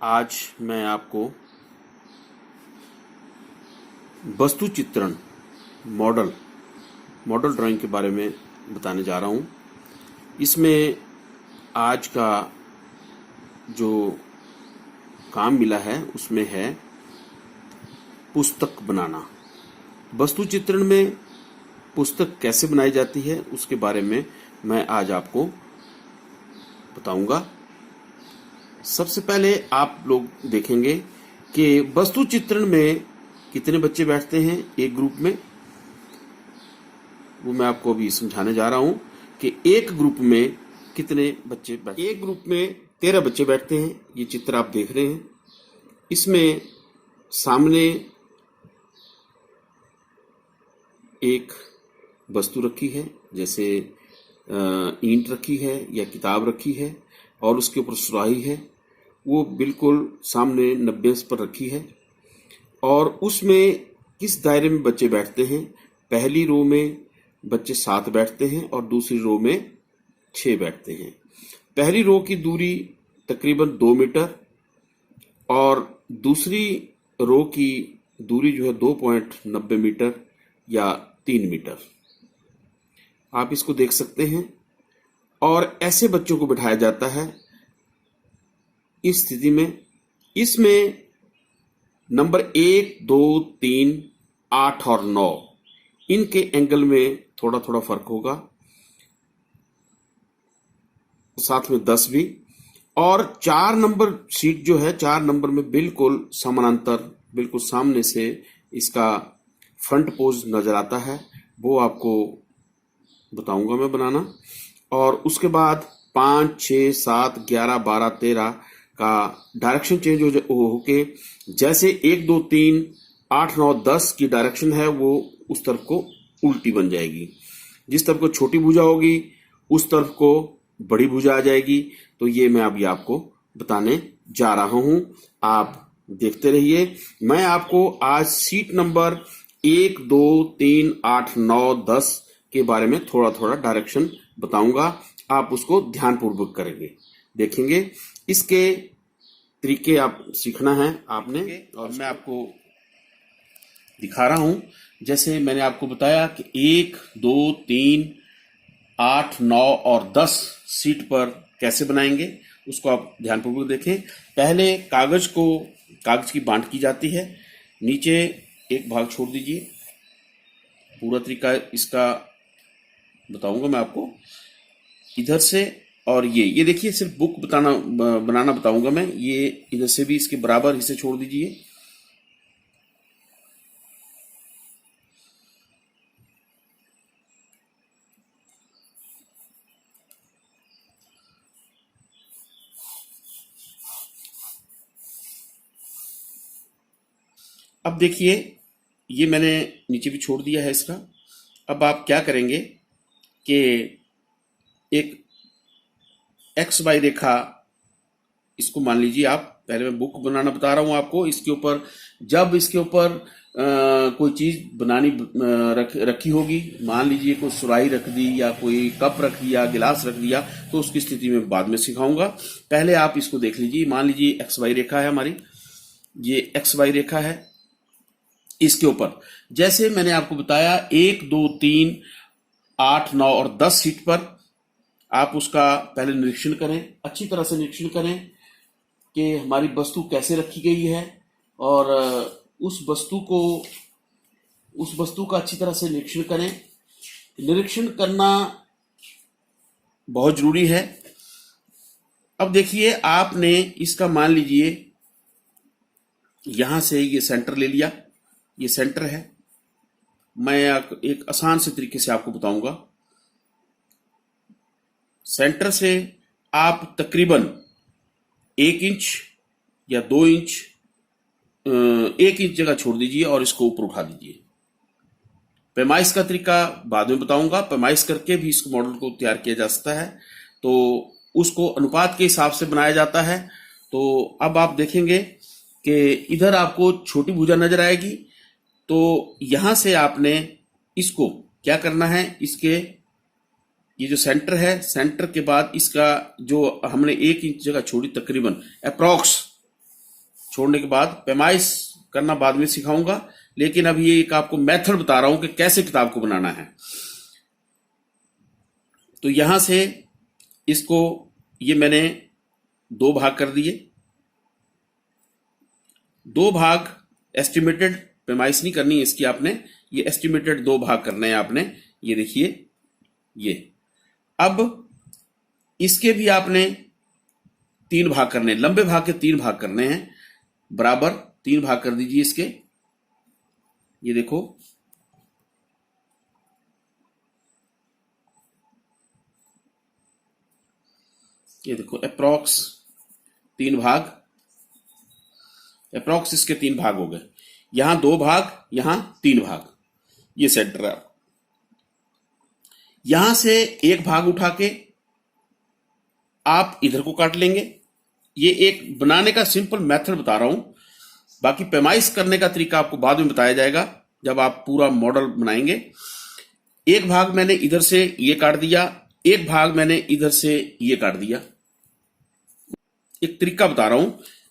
आज मैं आपको वस्तु चित्रण मॉडल ड्राइंग के बारे में बताने जा रहा हूँ। इसमें आज का जो काम मिला है उसमें है पुस्तक बनाना। वस्तु चित्रण में पुस्तक कैसे बनाई जाती है उसके बारे में मैं आज आपको बताऊंगा। सबसे पहले आप लोग देखेंगे कि वस्तु चित्रण में कितने बच्चे बैठते हैं एक ग्रुप में, वो मैं आपको अभी समझाने जा रहा हूं कि एक ग्रुप में कितने बच्चे बैठते हैं। एक ग्रुप में 13 बच्चे बैठते हैं। ये चित्र आप देख रहे हैं, इसमें सामने एक वस्तु रखी है, जैसे ईंट रखी है या किताब रखी है और उसके ऊपर सुराही है, वो बिल्कुल सामने 90 पर रखी है। और उसमें किस दायरे में बच्चे बैठते हैं, पहली रो में बच्चे 7 बैठते हैं और दूसरी रो में 6 बैठते हैं। पहली रो की दूरी तकरीबन 2 मीटर और दूसरी रो की दूरी जो है 2.90 मीटर या 3 मीटर। आप इसको देख सकते हैं। और ऐसे बच्चों को बिठाया जाता है इस स्थिति में। इसमें नंबर 1, 2, 3, 8 और 9 इनके एंगल में थोड़ा थोड़ा फर्क होगा, साथ में 10 भी। और 4 नंबर सीट जो है 4 नंबर में बिल्कुल समानांतर, बिल्कुल सामने से इसका फ्रंट पोज नजर आता है, वो आपको बताऊंगा मैं बनाना। और उसके बाद 5, 6, 7, 11, 12, 13 का डायरेक्शन चेंज हो के जैसे 1, 2, 3, 8, 9, 10 की डायरेक्शन है वो उस तरफ को उल्टी बन जाएगी। जिस तरफ को छोटी भुजा होगी उस तरफ को बड़ी भुजा आ जाएगी। तो ये मैं अभी आपको बताने जा रहा हूं, आप देखते रहिए। मैं आपको आज सीट नंबर 1, 2, 3, 8, 9, 10 के बारे में थोड़ा थोड़ा डायरेक्शन बताऊंगा। आप उसको ध्यानपूर्वक करेंगे, देखेंगे। इसके तरीके आप सीखना है आपने, और मैं आपको दिखा रहा हूं। जैसे मैंने आपको बताया कि 1, 2, 3, 8, 9 और 10 सीट पर कैसे बनाएंगे उसको आप ध्यानपूर्वक देखें। पहले कागज की बांट की जाती है, नीचे एक भाग छोड़ दीजिए। पूरा तरीका इसका बताऊंगा मैं आपको इधर से। और ये देखिए, सिर्फ बुक बनाना बताऊंगा मैं। ये इधर से भी इसके बराबर हिस्से छोड़ दीजिए। अब देखिए, ये मैंने नीचे भी छोड़ दिया है इसका। अब आप क्या करेंगे कि एक एक्स वाई रेखा, इसको मान लीजिए आप, पहले मैं बुक बनाना बता रहा हूं आपको। इसके ऊपर जब इसके ऊपर कोई चीज बनानी रखी होगी, मान लीजिए कोई सुराही रख दी या कोई कप रख दिया, गिलास रख दिया, तो उसकी स्थिति में बाद में सिखाऊंगा। पहले आप इसको देख लीजिए। मान लीजिए एक्स वाई रेखा है हमारी, ये एक्स वाई रेखा है। इसके ऊपर जैसे मैंने आपको बताया 1, 2, 3, 8, 9 और 10 सीट पर आप उसका पहले निरीक्षण करें, अच्छी तरह से निरीक्षण करें कि हमारी वस्तु कैसे रखी गई है। और उस वस्तु का अच्छी तरह से निरीक्षण करें। निरीक्षण करना बहुत जरूरी है। अब देखिए, आपने इसका मान लीजिए यहां से ये सेंटर ले लिया, ये सेंटर है। मैं एक आसान से तरीके से आपको बताऊंगा। सेंटर से आप तकरीबन 1 इंच या 2 इंच, 1 इंच जगह छोड़ दीजिए और इसको ऊपर उठा दीजिए। पैमाइश का तरीका बाद में बताऊंगा, पैमाइश करके भी इस मॉडल को तैयार किया जा सकता है। तो उसको अनुपात के हिसाब से बनाया जाता है। तो अब आप देखेंगे कि इधर आपको छोटी भुजा नजर आएगी। तो यहां से आपने इसको क्या करना है, इसके ये जो सेंटर है, सेंटर के बाद इसका जो हमने 1 इंच जगह छोड़ी, तकरीबन अप्रॉक्स छोड़ने के बाद पैमाइश करना बाद में सिखाऊंगा, लेकिन अब ये एक आपको मेथड बता रहा हूं कि कैसे किताब को बनाना है। तो यहां से इसको ये मैंने 2 भाग कर दिए। 2 भाग एस्टिमेटेड, पैमाइश नहीं करनी है इसकी आपने, ये एस्टिमेटेड 2 भाग करने हैं आपने। ये देखिए ये। अब इसके भी आपने 3 भाग करने, लंबे भाग के 3 भाग करने हैं, बराबर 3 भाग कर दीजिए इसके। ये देखो, ये देखो अप्रॉक्स 3 भाग, अप्रॉक्स इसके 3 भाग हो गए। यहां 2 भाग, यहां 3 भाग, ये सेंटर है। यहां से 1 भाग उठा के आप इधर को काट लेंगे। ये एक बनाने का सिंपल मेथड बता रहा हूं, बाकी पैमाइश करने का तरीका आपको बाद में बताया जाएगा जब आप पूरा मॉडल बनाएंगे। 1 भाग मैंने इधर से ये काट दिया, 1 भाग मैंने इधर से ये काट दिया। एक तरीका बता रहा हूं।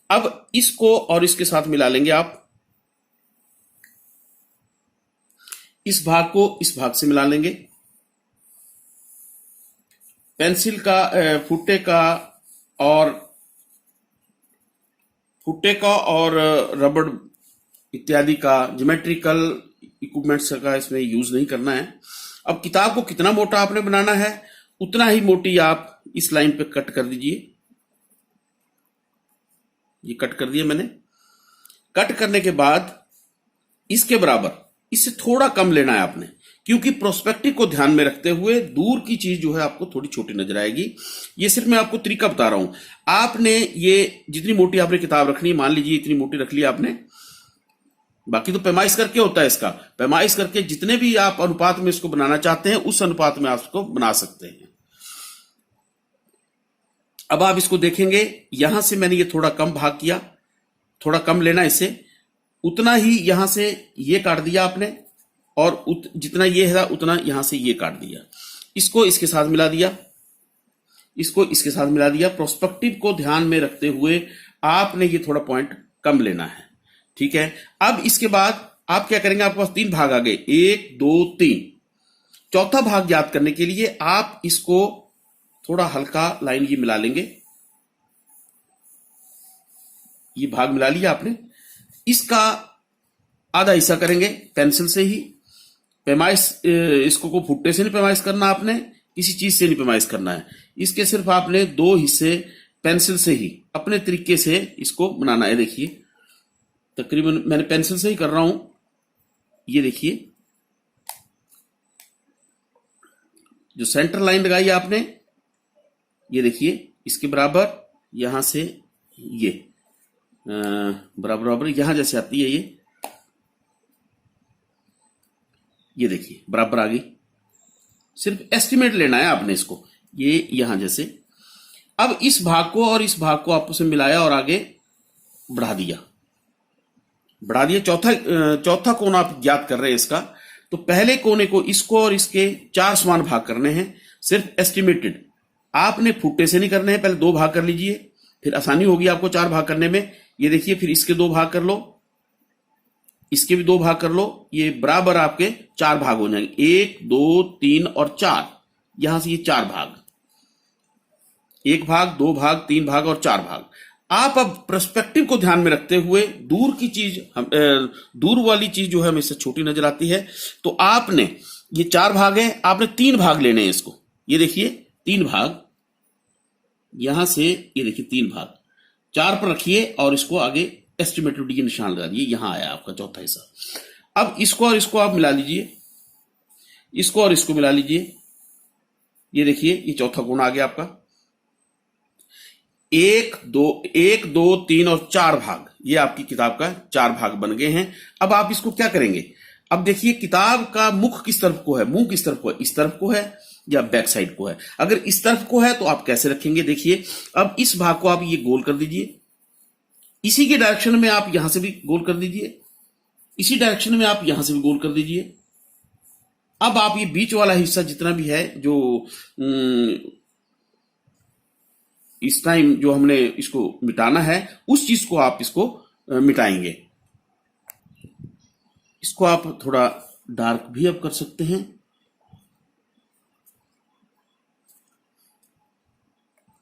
अब इसको और इसके साथ मिला लेंगे आप। इस भाग को इस भाग से मिला लेंगे। पेंसिल का फुट्टे का और रबड़ इत्यादि का ज्योमेट्रिकल इक्विपमेंट्स का इसमें यूज नहीं करना है। अब किताब को कितना मोटा आपने बनाना है उतना ही मोटी आप इस लाइन पे कट कर दीजिए। ये कट कर दिया मैंने। कट करने के बाद इसके बराबर, इससे थोड़ा कम लेना है आपने, क्योंकि प्रोस्पेक्टिव को ध्यान में रखते हुए दूर की चीज जो है आपको थोड़ी छोटी नजर आएगी। ये सिर्फ मैं आपको तरीका बता रहा हूं। आपने ये जितनी मोटी आपने किताब रखनी है, मान लीजिए इतनी मोटी रख ली आपने, बाकी तो पैमाइश करके होता है इसका। पैमाइश करके जितने भी आप अनुपात में इसको बनाना चाहते हैं उस अनुपात में आप इसको बना सकते हैं। अब आप इसको देखेंगे, यहां से मैंने ये थोड़ा कम भाग किया, थोड़ा कम लेना इससे, उतना ही यहां से ये काट दिया आपने, और जितना ये है उतना यहां से ये काट दिया। इसको इसके साथ मिला दिया, इसको इसके साथ मिला दिया। प्रोस्पेक्टिव को ध्यान में रखते हुए आपने ये थोड़ा पॉइंट कम लेना है, ठीक है। अब इसके बाद आप क्या करेंगे, आपके पास 3 भाग आ गए, 1 2 3। चौथा भाग याद करने के लिए आप इसको थोड़ा हल्का लाइन ये मिला लेंगे। ये भाग मिला लिया आपने। इसका आधा हिस्सा करेंगे पेंसिल से ही। पैमाइश इसको को फुट्टे से नहीं पैमाइश करना आपने, किसी चीज से नहीं पैमाइश करना है। इसके सिर्फ आपने 2 हिस्से पेंसिल से ही अपने तरीके से इसको बनाना है। देखिए तकरीबन मैंने पेंसिल से ही कर रहा हूं। ये देखिए जो सेंटर लाइन लगाई आपने, ये देखिए इसके बराबर, यहां से ये बराबर बराबर यहां जैसे आती है ये देखिए बराबर आ गई। सिर्फ एस्टिमेट लेना है आपने इसको, ये यहां जैसे। अब इस भाग को और इस भाग को आपस में मिलाया और आगे बढ़ा दिया। चौथा कोना आप याद कर रहे हैं इसका, तो पहले कोने को इसको और इसके 4 समान भाग करने हैं, सिर्फ एस्टिमेटेड। आपने फुट्टे से नहीं करने हैं, पहले 2 भाग कर लीजिए, फिर आसानी होगी आपको 4 भाग करने में। ये देखिए, फिर इसके 2 भाग कर लो, इसके भी 2 भाग कर लो, ये बराबर आपके 4 भाग हो जाएंगे। 1 2 3 और 4, यहां से ये 4 भाग, 1 भाग 2 भाग 3 भाग और 4 भाग। आप अब पर्सपेक्टिव को ध्यान में रखते हुए दूर की चीज, दूर वाली चीज जो है हमेशा छोटी नजर आती है, तो आपने ये 4 भाग है, आपने 3 भाग लेने हैं इसको। ये देखिए 3 भाग, यहां से ये देखिए 3 भाग, 4 पर रखिए और इसको आगे एस्टिमेटेड ये निशान लगा दिए, यहां आया आपका चौथा हिस्सा। अब इसको और इसको आप मिला लीजिए, इसको और इसको मिला लीजिए। ये देखिए ये चौथा कोण आ गया आपका। 1 2 3 और 4 भाग, ये आपकी किताब का 4 भाग बन गए हैं। अब आप इसको क्या करेंगे, अब देखिए किताब का मुख किस तरफ को है, मुंह किस तरफ को है, इस तरफ को है या बैक साइड को है। अगर इस तरफ को है तो आप कैसे रखेंगे, देखिए अब इस भाग को आप ये गोल कर दीजिए, इसी के डायरेक्शन में आप यहां से भी गोल कर दीजिए, इसी डायरेक्शन में आप यहां से भी गोल कर दीजिए। अब आप ये बीच वाला हिस्सा जितना भी है, जो इस टाइम जो हमने इसको मिटाना है, उस चीज को आप इसको मिटाएंगे। इसको आप थोड़ा डार्क भी अब कर सकते हैं।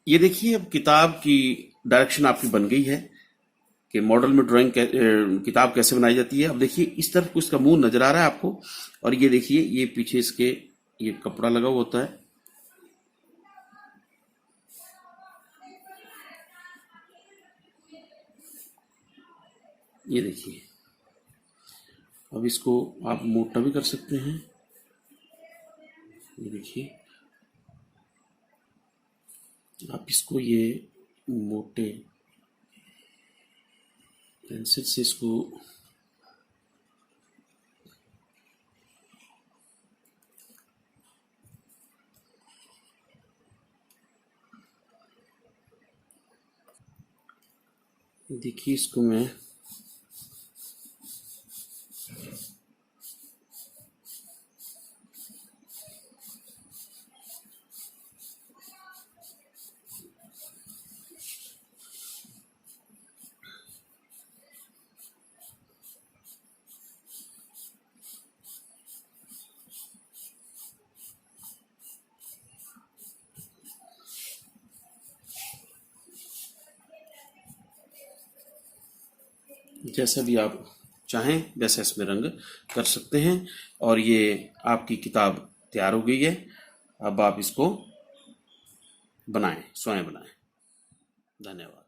ये देखिए अब किताब की डायरेक्शन आपकी बन गई है कि मॉडल में ड्राइंग किताब कैसे बनाई जाती है। अब देखिए इस तरफ को इसका मुंह नजर आ रहा है आपको, और ये देखिए ये पीछे इसके ये कपड़ा लगा हुआ होता है। ये देखिए अब इसको आप मोटा भी कर सकते हैं। ये देखिए आप इसको ये मोटे पेंसिल से इसको देखिए इसको मैं जैसा भी आप चाहें वैसा इसमें रंग कर सकते हैं। और ये आपकी किताब तैयार हो गई है। अब आप इसको बनाएं, स्वयं बनाएं। धन्यवाद।